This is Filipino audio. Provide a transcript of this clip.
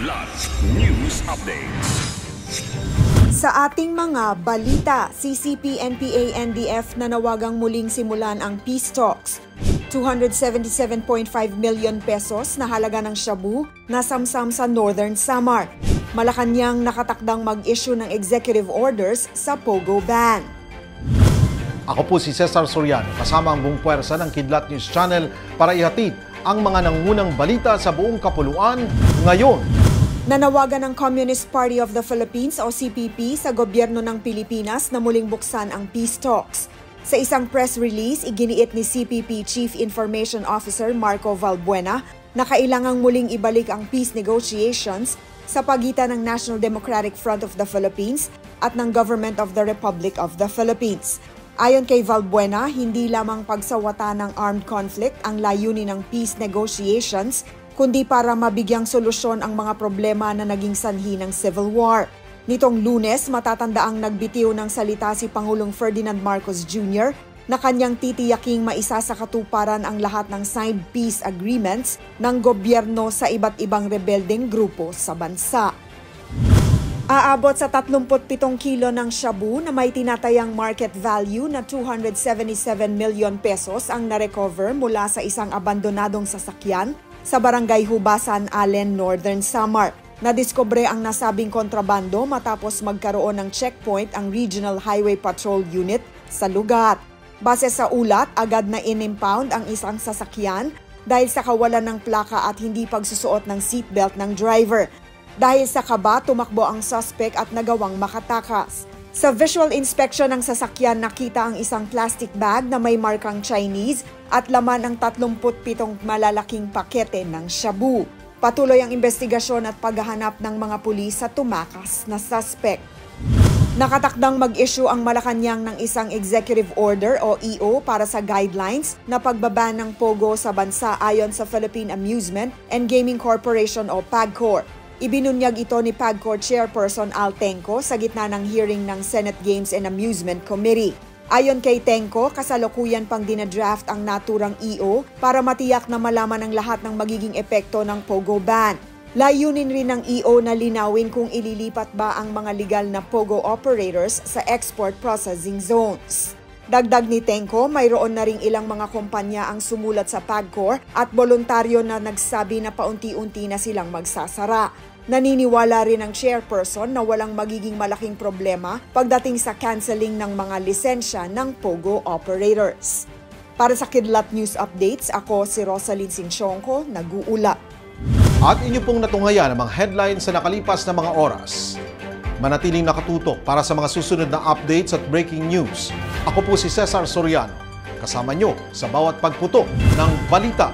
Kidlat News Updates. Sa ating mga balita, CCP, NPA, NDF nanawagang muling simulan ang peace talks. 277.5 million pesos na halaga ng shabu na samsam sa Northern Samar. Malacanang nakatakdang mag-issue ng executive orders sa Pogo ban. Ako po si Cesar Soriano, kasama ang buong puwersa ng Kidlat News Channel para ihatid ang mga nangungunang balita sa buong kapuluan ngayon. Nanawagan ng Communist Party of the Philippines o CPP sa gobyerno ng Pilipinas na muling buksan ang peace talks. Sa isang press release, iginiit ni CPP Chief Information Officer Marco Valbuena na kailangang muling ibalik ang peace negotiations sa pagitan ng National Democratic Front of the Philippines at ng Government of the Republic of the Philippines. Ayon kay Valbuena, hindi lamang pagsawata ng armed conflict ang layunin ng peace negotiations, kundi para mabigyang solusyon ang mga problema na naging sanhi ng civil war. Nitong Lunes, matatandaang nagbitiw ng salita si Pangulong Ferdinand Marcos Jr. na kanyang titiyaking maisa sa katuparan ang lahat ng signed peace agreements ng gobyerno sa iba't ibang rebeldeng grupo sa bansa. Aabot sa 37 kilo ng shabu na may tinatayang market value na 277 million pesos ang narecover mula sa isang abandonadong sasakyan sa Barangay Hubasan, Allen, Northern Samar. Nadiskubre ang nasabing kontrabando matapos magkaroon ng checkpoint ang Regional Highway Patrol Unit sa lugar. Base sa ulat, agad na in-impound ang isang sasakyan dahil sa kawalan ng plaka at hindi pagsusuot ng seatbelt ng driver. Dahil sa kaba, tumakbo ang suspect at nagawang makatakas. Sa visual inspection ng sasakyan, nakita ang isang plastic bag na may markang Chinese at laman ang 37 malalaking pakete ng shabu. Patuloy ang investigasyon at paghahanap ng mga pulis sa tumakas na suspect. Nakatakdang mag-issue ang Malacanang ng isang executive order o EO para sa guidelines na pagbaban ng Pogo sa bansa ayon sa Philippine Amusement and Gaming Corporation o PAGCOR. Ibinunyag ito ni PAGCOR Chairperson Al Tenco sa gitna ng hearing ng Senate Games and Amusement Committee. Ayon kay Tenco, kasalukuyan pang dinadraft ang naturang EO para matiyak na malaman ng lahat ng magiging epekto ng Pogo ban. Layunin rin ng EO na linawin kung ililipat ba ang mga legal na Pogo operators sa export processing zones. Dagdag ni Tenco, mayroon na ring ilang mga kumpanya ang sumulat sa PAGCOR at voluntaryo na nagsabi na paunti-unti na silang magsasara. Naniniwala rin ang chairperson na walang magiging malaking problema pagdating sa canceling ng mga lisensya ng Pogo operators. Para sa Kidlat News Updates, ako si Rosalyn Sinchonko, nag-uula. At inyo pong natungayan ang mga headlines sa nakalipas na mga oras. Manatiling nakatutok para sa mga susunod na updates at breaking news. Ako po si Cesar Soriano, kasama nyo sa bawat pagputok ng balita.